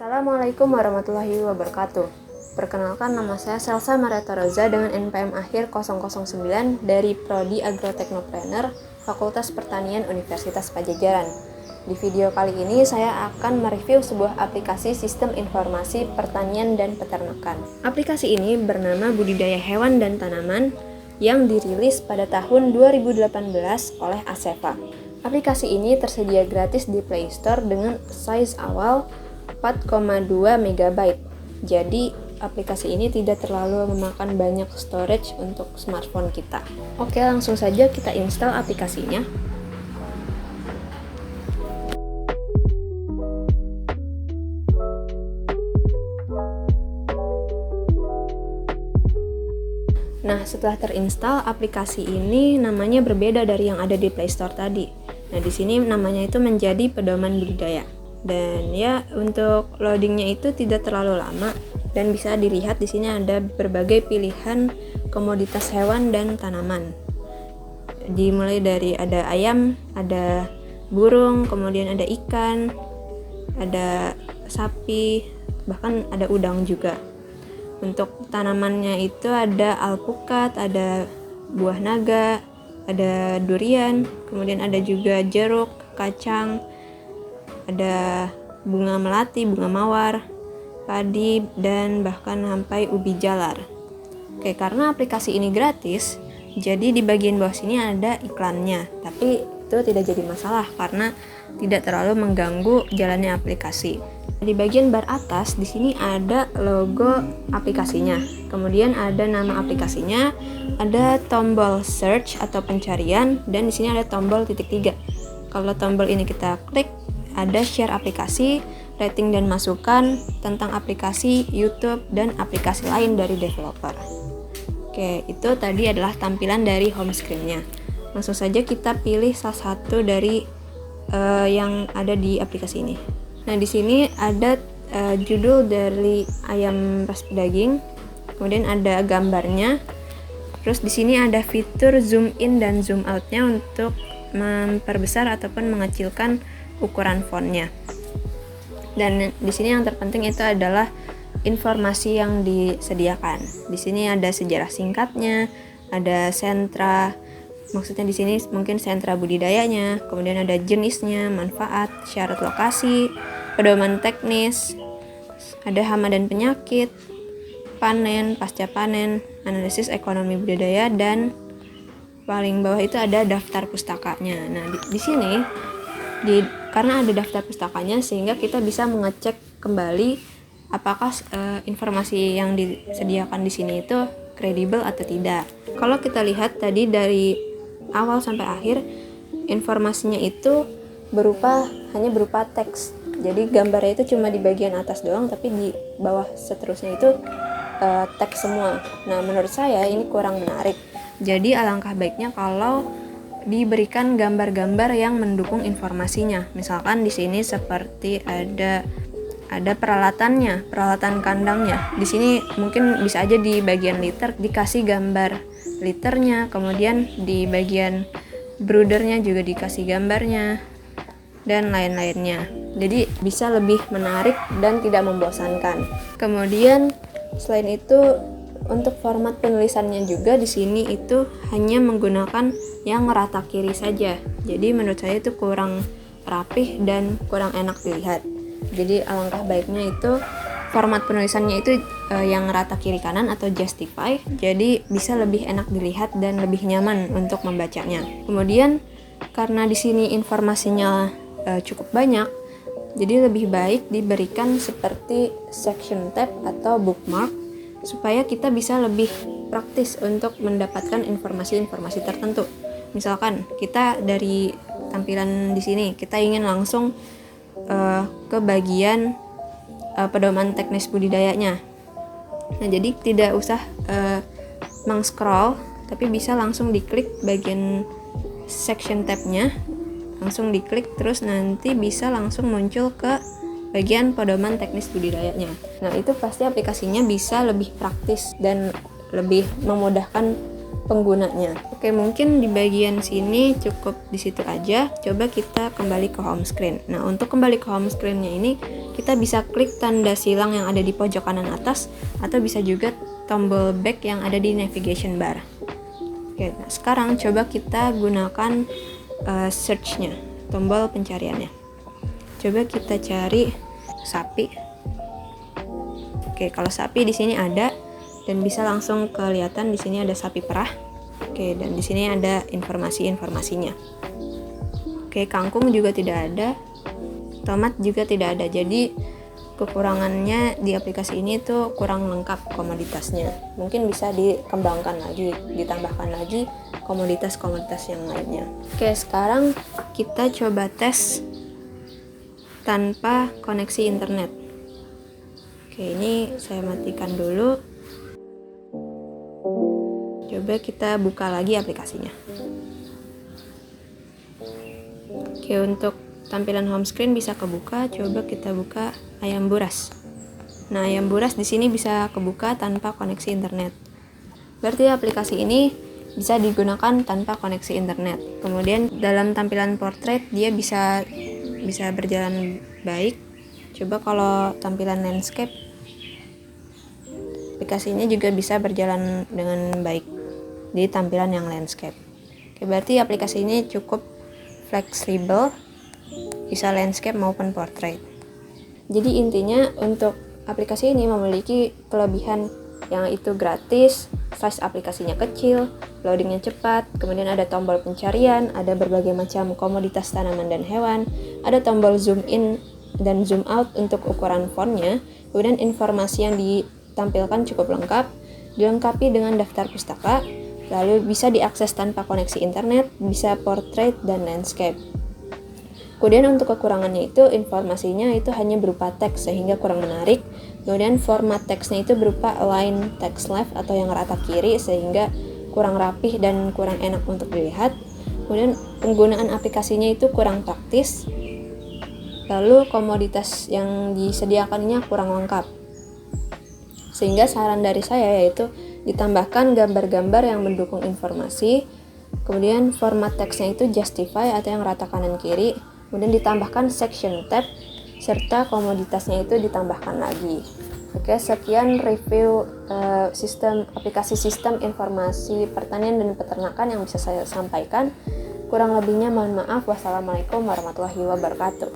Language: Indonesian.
Assalamualaikum warahmatullahi wabarakatuh. Perkenalkan, nama saya Selsa Marieta Roza dengan NPM akhir 009 dari Prodi Agroteknopreneur Fakultas Pertanian Universitas Padjadjaran. Di video kali ini saya akan mereview sebuah aplikasi sistem informasi pertanian dan peternakan. Aplikasi ini bernama Budidaya Hewan dan Tanaman yang dirilis pada tahun 2018 oleh Assefa. Aplikasi ini tersedia gratis di Play Store dengan size awal 4,2 MB. Jadi aplikasi ini tidak terlalu memakan banyak storage untuk smartphone kita. Oke, langsung saja kita install aplikasinya. Nah, setelah terinstall, aplikasi ini namanya berbeda dari yang ada di Play Store tadi. Nah, di sini namanya itu menjadi pedoman budidaya. Dan ya, untuk loadingnya itu tidak terlalu lama dan bisa dilihat di sini ada berbagai pilihan komoditas hewan dan tanaman. Dimulai dari ada ayam, ada burung, kemudian ada ikan, ada sapi, bahkan ada udang juga. Untuk tanamannya itu ada alpukat, ada buah naga, ada durian, kemudian ada juga jeruk, kacang, ada bunga melati, bunga mawar, padi, dan bahkan sampai ubi jalar. Oke, karena aplikasi ini gratis, jadi di bagian bawah sini ada iklannya. Tapi itu tidak jadi masalah karena tidak terlalu mengganggu jalannya aplikasi. Di bagian bar atas di sini ada logo aplikasinya. Kemudian ada nama aplikasinya, ada tombol search atau pencarian, dan di sini ada tombol titik 3. Kalau tombol ini kita klik, ada share aplikasi, rating dan masukan tentang aplikasi, YouTube, dan aplikasi lain dari developer. Oke, itu tadi adalah tampilan dari home screen-nya. Langsung saja kita pilih salah satu dari yang ada di aplikasi ini. Nah, di sini ada judul dari ayam ras pedaging, kemudian ada gambarnya. Terus di sini ada fitur zoom in dan zoom out-nya untuk memperbesar ataupun mengecilkan ukuran fontnya. Dan di sini yang terpenting itu adalah informasi yang disediakan. Di sini ada sejarah singkatnya, ada sentra, maksudnya di sini mungkin sentra budidayanya, kemudian ada jenisnya, manfaat, syarat lokasi, pedoman teknis, ada hama dan penyakit, panen, pasca panen, analisis ekonomi budidaya, dan paling bawah itu ada daftar pustakanya. Nah, di sini karena ada daftar pustakanya sehingga kita bisa mengecek kembali apakah informasi yang disediakan di sini itu kredibel atau tidak. Kalau kita lihat tadi dari awal sampai akhir, informasinya itu hanya berupa teks. Jadi gambarnya itu cuma di bagian atas doang, tapi di bawah seterusnya itu teks semua. Nah, menurut saya ini kurang menarik. Jadi alangkah baiknya kalau diberikan gambar-gambar yang mendukung informasinya. Misalkan di sini seperti ada peralatannya, peralatan kandangnya. Di sini mungkin bisa aja di bagian liter dikasih gambar liternya, kemudian di bagian broodernya juga dikasih gambarnya, dan lain-lainnya. Jadi bisa lebih menarik dan tidak membosankan. Kemudian selain itu, untuk format penulisannya juga di sini itu hanya menggunakan yang rata kiri saja. Jadi menurut saya itu kurang rapih dan kurang enak dilihat. Jadi alangkah baiknya itu format penulisannya itu yang rata kiri kanan atau justify. Jadi bisa lebih enak dilihat dan lebih nyaman untuk membacanya. Kemudian karena di sini informasinya cukup banyak, jadi lebih baik diberikan seperti section tab atau bookmark supaya kita bisa lebih praktis untuk mendapatkan informasi-informasi tertentu. Misalkan kita dari tampilan di sini kita ingin langsung ke bagian pedoman teknis budidayanya. Nah, jadi tidak usah meng-scroll, tapi bisa langsung diklik bagian section tab-nya, langsung diklik terus nanti bisa langsung muncul ke bagian pedoman teknis budidayanya. Nah, itu pasti aplikasinya bisa lebih praktis dan lebih memudahkan penggunanya. Oke, mungkin di bagian sini cukup di situ aja. Coba kita kembali ke home screen. Nah, untuk kembali ke home screen-nya ini kita bisa klik tanda silang yang ada di pojok kanan atas, atau bisa juga tombol back yang ada di navigation bar. Oke, nah sekarang coba kita gunakan search-nya, tombol pencariannya. Coba kita cari sapi. Oke, kalau sapi di sini ada, dan bisa langsung kelihatan di sini ada sapi perah. Oke, dan di sini ada informasinya. Oke, kangkung juga tidak ada, tomat juga tidak ada. Jadi kekurangannya di aplikasi ini tuh kurang lengkap komoditasnya. Mungkin bisa dikembangkan lagi, ditambahkan lagi komoditas-komoditas yang lainnya. Oke, sekarang kita coba tes tanpa koneksi internet. Oke, ini saya matikan dulu. Coba kita buka lagi aplikasinya. Oke, untuk tampilan home screen bisa kebuka. Coba kita buka ayam buras. Nah, ayam buras di sini bisa kebuka tanpa koneksi internet. Berarti aplikasi ini bisa digunakan tanpa koneksi internet. Kemudian dalam tampilan portrait dia bisa berjalan baik. Coba kalau tampilan landscape, aplikasinya juga bisa berjalan dengan baik di tampilan yang landscape. Oke, berarti aplikasi ini cukup fleksibel, bisa landscape maupun portrait. Jadi intinya untuk aplikasi ini memiliki kelebihan yang itu gratis, size aplikasinya kecil, loadingnya cepat, kemudian ada tombol pencarian, ada berbagai macam komoditas tanaman dan hewan, ada tombol zoom in dan zoom out untuk ukuran fontnya, kemudian informasi yang ditampilkan cukup lengkap, dilengkapi dengan daftar pustaka, lalu bisa diakses tanpa koneksi internet, bisa portrait dan landscape. Kemudian untuk kekurangannya itu informasinya itu hanya berupa teks sehingga kurang menarik. Kemudian format teksnya itu berupa align text left atau yang rata kiri sehingga kurang rapih dan kurang enak untuk dilihat. Kemudian penggunaan aplikasinya itu kurang praktis. Lalu komoditas yang disediakannya kurang lengkap. Sehingga saran dari saya yaitu ditambahkan gambar-gambar yang mendukung informasi, kemudian format teksnya itu justify atau yang rata kanan kiri, kemudian ditambahkan section tab, serta komoditasnya itu ditambahkan lagi. Oke, sekian review aplikasi sistem informasi pertanian dan peternakan yang bisa saya sampaikan. Kurang lebihnya mohon maaf. Wassalamualaikum warahmatullahi wabarakatuh.